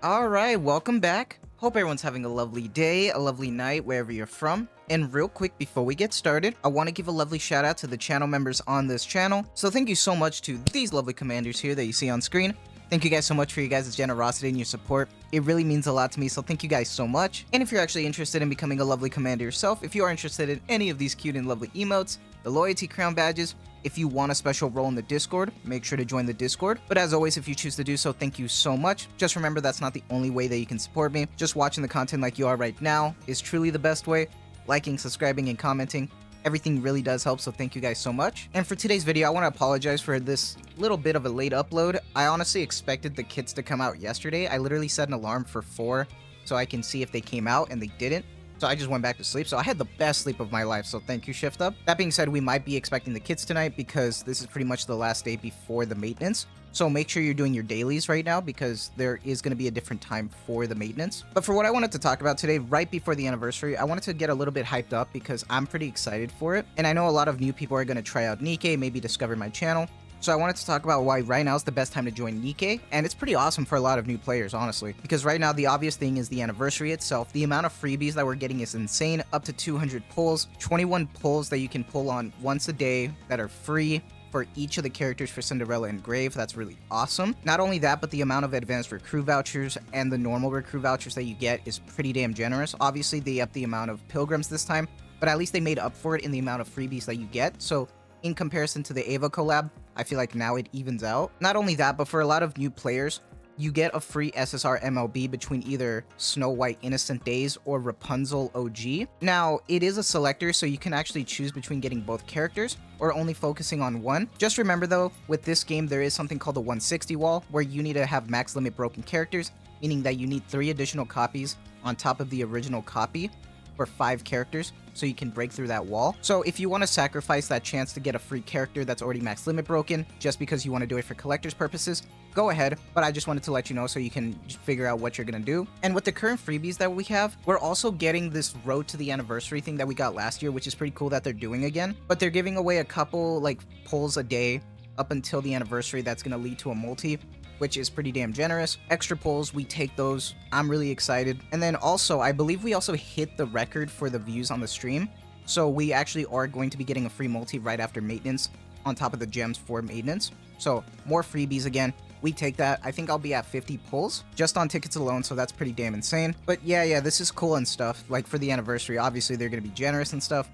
Alright, welcome back. Hope everyone's having a lovely day, a lovely night, wherever you're from. And real quick, before we get started, I want to give a lovely shout out to the channel members on this channel. So thank you so much to these lovely commanders here that you see on screen. Thank you guys so much for your guys' generosity and your support. It really means a lot to me, so thank you guys so much. And if you're actually interested in becoming a lovely commander yourself, if you are interested in any of these cute and lovely emotes, the loyalty crown badges, if you want a special role in the Discord, make sure to join the Discord. But as always, if you choose to do so, thank you so much. Just remember that's not the only way that you can support me. Just watching the content like you are right now is truly the best way. Liking, subscribing, and commenting, everything really does help, so thank you guys so much. And for today's video, I want to apologize for this little bit of a late upload. I honestly expected the kits to come out yesterday. I literally set an alarm for 4 so I can see if they came out, and they didn't. So I just went back to sleep. So I had the best sleep of my life. So thank you, Shift Up. That being said, we might be expecting the kits tonight because this is pretty much the last day before the maintenance. So make sure you're doing your dailies right now because there is going to be a different time for the maintenance. But for what I wanted to talk about today, right before the anniversary, I wanted to get a little bit hyped up because I'm pretty excited for it. And I know a lot of new people are going to try out Nikke, maybe discover my channel. So I wanted to talk about why right now is the best time to join Nikke, and it's pretty awesome for a lot of new players, honestly. Because right now, the obvious thing is the anniversary itself. The amount of freebies that we're getting is insane, up to 200 pulls, 21 pulls that you can pull on once a day that are free for each of the characters for Cinderella and Grave. That's really awesome. Not only that, but the amount of advanced recruit vouchers and the normal recruit vouchers that you get is pretty damn generous. Obviously, they upped the amount of pilgrims this time, but at least they made up for it in the amount of freebies that you get. So in comparison to the Ava collab, I feel like now it evens out. Not only that, but for a lot of new players, you get a free SSR MLB between either Snow White Innocent Days or Rapunzel OG. Now, it is a selector, so you can actually choose between getting both characters or only focusing on one. Just remember though, with this game, there is something called the 160 wall, where you need to have max limit broken characters, meaning that you need 3 additional copies on top of the original copy for 5 characters, so you can break through that wall. So if you want to sacrifice that chance to get a free character that's already max limit broken, just because you want to do it for collector's purposes, go ahead, but I just wanted to let you know so you can figure out what you're gonna do. And with the current freebies that we have, we're also getting this road to the anniversary thing that we got last year, which is pretty cool that they're doing again. But they're giving away a couple like pulls a day up until the anniversary that's gonna lead to a multi, which is pretty damn generous. Extra pulls, we take those. I'm really excited. And then also, I believe we also hit the record for the views on the stream. So we actually are going to be getting a free multi right after maintenance on top of the gems for maintenance. So more freebies again. We take that. I think I'll be at 50 pulls just on tickets alone, so that's pretty damn insane. But yeah, this is cool and stuff. Like for the anniversary, obviously they're going to be generous and stuff.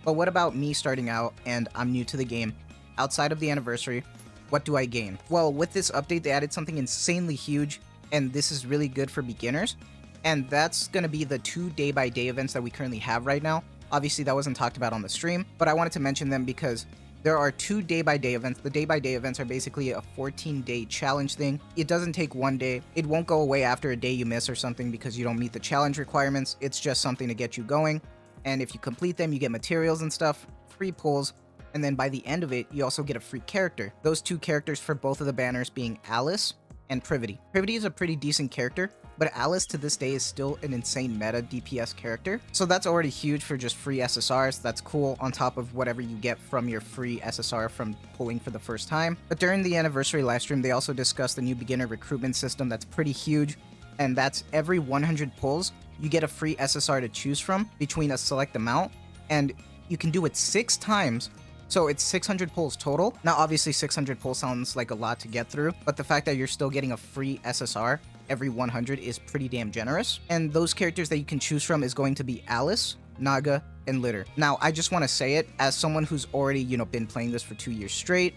But what about me starting out and I'm new to the game? Outside of the anniversary, what do I gain? Well, with this update, they added something insanely huge, and this is really good for beginners. And that's going to be the 2 day-by-day events that we currently have right now. Obviously, that wasn't talked about on the stream, but I wanted to mention them because there are 2 day-by-day events. The day-by-day events are basically a 14-day challenge thing. It doesn't take 1 day. It won't go away after a day you miss or something because you don't meet the challenge requirements. It's just something to get you going. And if you complete them, you get materials and stuff, free pulls, and then by the end of it, you also get a free character. Those 2 characters for both of the banners being Alice and Privity. Privity is a pretty decent character, but Alice to this day is still an insane meta DPS character. So that's already huge for just free SSRs. That's cool on top of whatever you get from your free SSR from pulling for the first time. But during the anniversary livestream, they also discussed the new beginner recruitment system that's pretty huge. And that's every 100 pulls, you get a free SSR to choose from between a select amount. And you can do it 6 times. So it's 600 pulls total. Now, obviously 600 pulls sounds like a lot to get through, but the fact that you're still getting a free SSR every 100 is pretty damn generous. And those characters that you can choose from is going to be Alice, Naga, and Litter. Now, I just want to say it as someone who's already, been playing this for 2 years straight.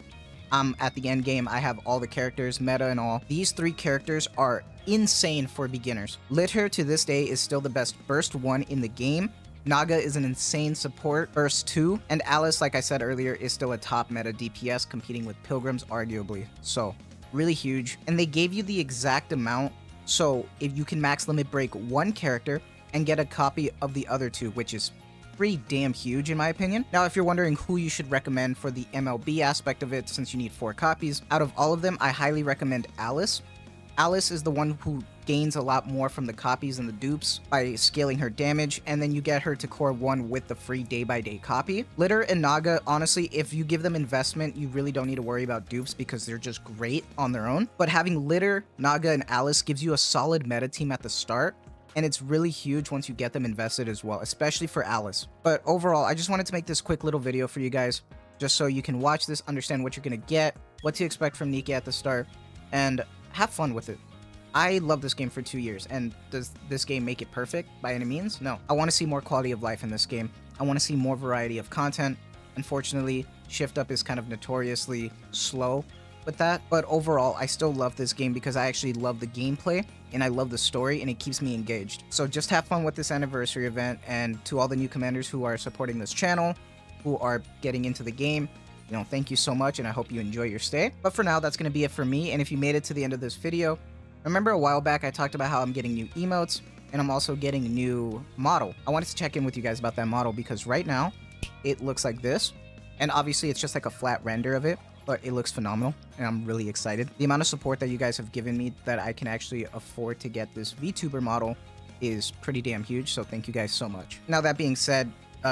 At the end game, I have all the characters, meta and all. These 3 characters are insane for beginners. Litter to this day is still the best burst 1 in the game. Naga is an insane support, burst 2, and Alice, like I said earlier, is still a top meta DPS competing with Pilgrims arguably. So, really huge. And they gave you the exact amount, so if you can max limit break 1 character and get a copy of the other 2, which is pretty damn huge in my opinion. Now, if you're wondering who you should recommend for the MLB aspect of it, since you need 4 copies, out of all of them, I highly recommend Alice. Alice is the one who gains a lot more from the copies and the dupes by scaling her damage, and then you get her to core 1 with the free day-by-day copy. Litter and Naga, honestly, if you give them investment, you really don't need to worry about dupes because they're just great on their own. But having Litter, Naga, and Alice gives you a solid meta team at the start, and it's really huge once you get them invested as well, especially for Alice. But overall, I just wanted to make this quick little video for you guys, just so you can watch this, understand what you're gonna get, what to expect from Nikke at the start, and have fun with it. I love this game for 2 years, and does this game make it perfect by any means? No. I want to see more quality of life in this game. I want to see more variety of content. Unfortunately, Shift Up is kind of notoriously slow with that, but overall, I still love this game because I actually love the gameplay, and I love the story, and it keeps me engaged. So just have fun with this anniversary event, and to all the new commanders who are supporting this channel, who are getting into the game, you know, thank you so much, and I hope you enjoy your stay. But for now, that's going to be it for me, and if you made it to the end of this video, remember a while back I talked about how I'm getting new emotes, and I'm also getting a new model. I wanted to check in with you guys about that model because right now, it looks like this, and obviously it's just like a flat render of it, but it looks phenomenal, and I'm really excited. The amount of support that you guys have given me that I can actually afford to get this VTuber model is pretty damn huge, so thank you guys so much. Now that being said,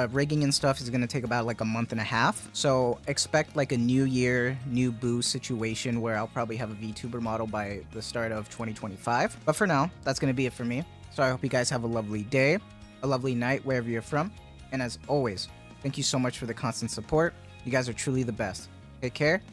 rigging and stuff is going to take about like a month and a half, so expect like a new year, new Boo situation where I'll probably have a VTuber model by the start of 2025. But for now, that's going to be it for me. So I hope you guys have a lovely day, a lovely night wherever you're from, and as always, thank you so much for the constant support. You guys are truly the best. Take care,